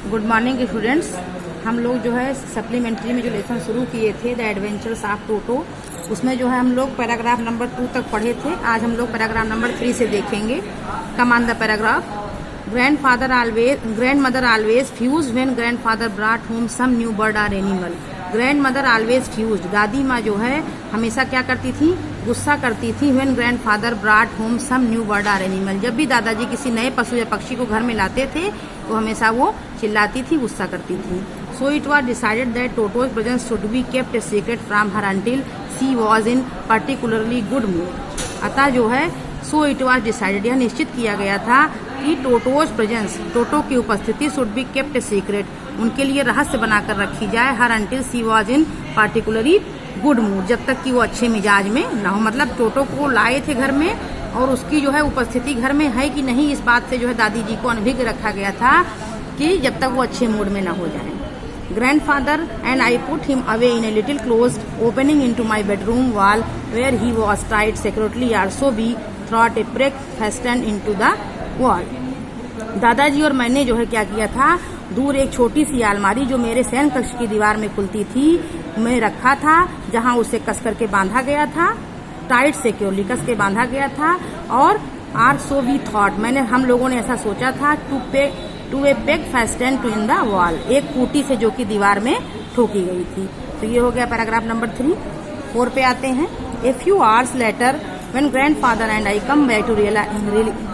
Good morning students. हम लोग जो है सप्लीमेंट्री में जो लेसन शुरू किए थे द एडवेंचर्स ऑफ टोटो, उसमें जो है हम लोग पैराग्राफ नंबर 2 तक पढ़े थे। आज हम लोग पैराग्राफ नंबर 3 से देखेंगे। Come on the paragraph. Grandmother always fuss when grandfather brought home some new bird और animal. Grandmother always fuss, दादी माँ जो है हमेशा क्या करती थी, गुस्सा करती थी। When grandfather brought home some new bird और एनिमल, जब भी दादाजी किसी नए पशु या पक्षी को घर में लाते थे तो हमेशा वो चिल्लाती थी, गुस्सा करती थी। So it was decided that टोटोज presence should be kept a secret from her until she was in particularly good mood. अतः जो है सो इट वॉज डिसाइडेड, यह निश्चित किया गया था कि टोटोज प्रेजेंस, टोटो की उपस्थिति should be kept a secret, उनके लिए रहस्य बनाकर रखी जाए। Her until she was in particularly good mood, जब तक कि वो अच्छे मिजाज में न हो। मतलब टोटो को लाए थे घर में और उसकी जो है उपस्थिति घर में है कि नहीं, इस बात से जो है दादी जी को अनभिज्ञ रखा गया था कि जब तक वो अच्छे मूड में न हो जाए। Grandfather and I put him away in a little closed opening into my bedroom wall where he was tied securely also be throat a break fasten into the wall. दादाजी और मैंने जो है क्या किया था, दूर एक छोटी सी अलमारी जो मेरे शयन कक्ष की दीवार में खुलती थी मैं रखा था, जहां उसे कस करके बांधा गया था, टाइट सिक्योरली कस के बांधा गया था। और आर सो वी थॉट, मैंने हम लोगों ने ऐसा सोचा था, टू ए पेग फेस्टन टू इन द वॉल, एक खूंटी से जो कि दीवार में ठोकी गई थी। तो ये हो गया पैराग्राफ नंबर 3। 4 पे आते हैं। A few hours later when grandfather and I come back to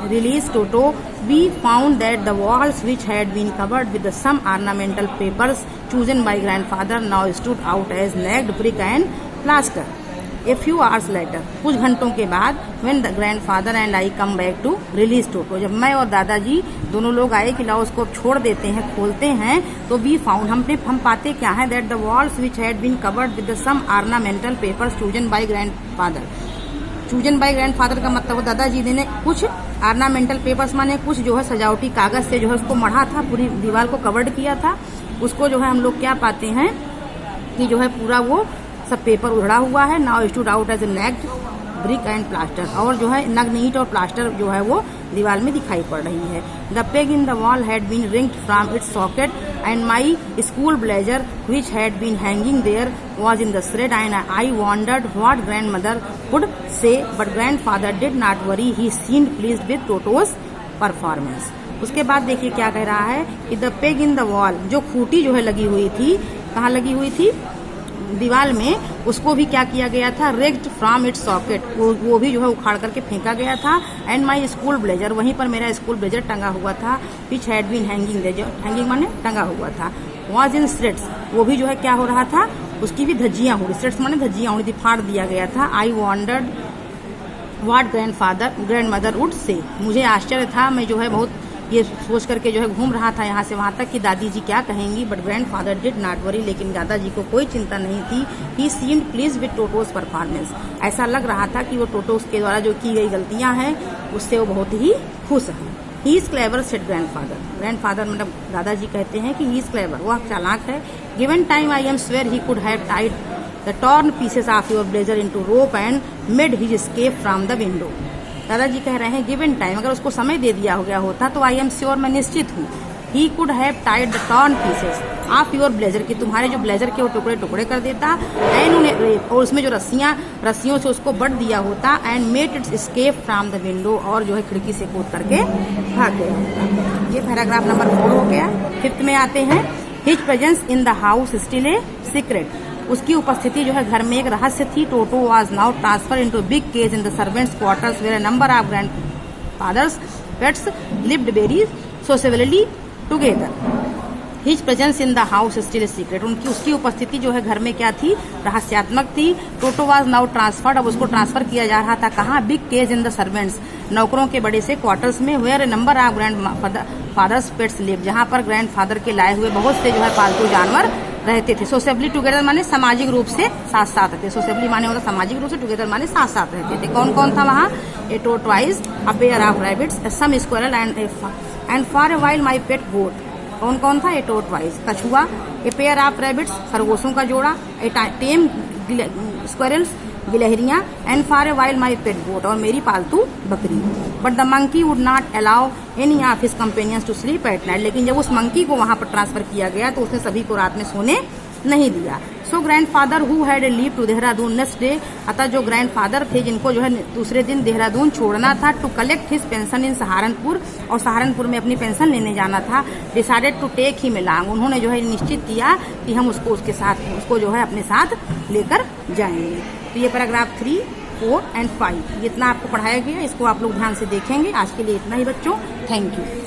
release Toto, we found that the walls which had been covered with some ornamental papers chosen by grandfather now stood out as naked brick and plaster. A few hours later, कुछ घंटों के बाद, when the grandfather and I come back to release Toto, जब मैं और दादाजी दोनों लोग आए कि लाओ उसको छोड़ देते हैं, खोलते हैं, तो we found, हम पाते क्या है, that the walls which had been covered with some ornamental papers chosen by grandfather. Chosen bye grandfather का मतलब दादाजी ने कुछ ऑर्नामेंटल पेपर्स माने कुछ जो है सजावटी कागज से जो है उसको मढ़ा था, पूरी दीवार को कवर्ड किया था। उसको जो है हम लोग क्या पाते हैं कि जो है पूरा वो सब पेपर उधड़ा हुआ है। Now stood out as a naked brick and plaster, और जो है नग्न ईंट और प्लास्टर जो है वो दीवार में दिखाई पड़ रही है। The peg in the wall had been ringed from its socket and my school blazer which had been hanging there was in the thread, and I wondered what grandmother would say, but grandfather did not worry. He seemed pleased with Toto's performance. उसके बाद देखिए क्या कह रहा है कि the peg in the wall, जो खूंटी जो है लगी हुई थी, कहाँ लगी हुई थी, दीवार में, उसको भी क्या किया गया था, rigged from its socket, वो भी जो है उखाड़ करके फेंका गया था। एंड माई स्कूल ब्लेजर, वहीं पर मेरा स्कूल ब्लेजर टंगा हुआ था, which had been hanging there, hanging माने टंगा हुआ था। was in threads, वो भी जो है क्या हो रहा था, उसकी भी धज्जियां हो रही, threads माने धज्जियां हो रही थी, फाड़ दिया गया था। I wondered what grandmother would say, मुझे आश्चर्य था, मैं जो है बहुत ये सोच करके जो है घूम रहा था यहाँ से वहाँ तक कि दादी जी क्या कहेंगी। But grandfather did not worry, लेकिन दादाजी को कोई चिंता नहीं थी। He seemed please with Toto's performance, ऐसा लग रहा था कि वो टोटोज के द्वारा जो की गई गलतियां हैं उससे वो बहुत ही खुश हैं। He is clever said grandfather, grandfather मतलब दादाजी कहते हैं कि ही इज क्लेवर, वह चालाक है। Given time I am swear he could have tied the torn pieces of your blazer into rope and made his escape from the window. दादाजी कह रहे हैं गिवन टाइम, अगर उसको समय दे दिया हो गया होता तो आई एम श्योर, मैं निश्चित हूँ, he could have tied the torn pieces of your blazer, कि तुम्हारे जो ब्लेजर के वो टुकड़े टुकड़े कर देता, एंड उन्हें, और उसमें जो रस्सियों से उसको बट दिया होता, and made it's escape from the window, और जो है खिड़की से कूद करके भाग गया होता। ये पैराग्राफ नंबर 4 हो गया। 5th में आते हैं। His presence in the house still a secret, उसकी उपस्थिति जो है घर में एक रहस्य थी। Toto was now transfer into big cage in the servants quarters where a number of grandfather's pets lived very sociably together. His presence in the house still a secret, उसकी उपस्थिति जो है घर में क्या थी, रहस्यात्मक थी। टोटो वाज नाउ ट्रांसफर्ड, अब उसको ट्रांसफर किया जा रहा था कहाँ, big cage in the servants, नौकरों के बड़े से क्वार्टर्स में, where a number of grandfather's pets live, जहाँ पर ग्रैंडफादर के लाए हुए बहुत से जो है पालतू जानवर रहते थे। सोशेबली टुगेदर माने सामाजिक रूप से साथ साथ रहते, सोशेबली माने होता सामाजिक रूप से, टुगेदर माने साथ साथ रहते थे। कौन कौन था वहाँ, a tortoise, a pair of rabbits, some squirrel and for a while my pet goat. कौन कौन था, ए टोरटॉइस कछुआ, ए पेयर ऑफ रैबिट्स खरगोशों का जोड़ा, ए टेम स्क्विरल्स गिलहरियां, and for a while my pet goat, और मेरी पालतू बकरी। But the monkey would not allow any of his companions to sleep at night, लेकिन जब उस मंकी को वहां पर ट्रांसफर किया गया तो उसने सभी को रात में सोने नहीं दिया। So grandfather who had leave to Dehradun next day, अतः जो ग्रैंडफादर थे जिनको जो है दूसरे दिन देहरादून छोड़ना था, to collect his pension in Saharanpur, और सहारनपुर में अपनी पेंशन लेने जाना था, decided to take him along, उन्होंने जो है निश्चित किया कि हम उसको जो है अपने साथ लेकर जाएंगे। तो ये पैराग्राफ 3, 4 एंड 5 जितना आपको पढ़ाया गया इसको आप लोग ध्यान से देखेंगे। आज के लिए इतना ही बच्चों, थैंक यू।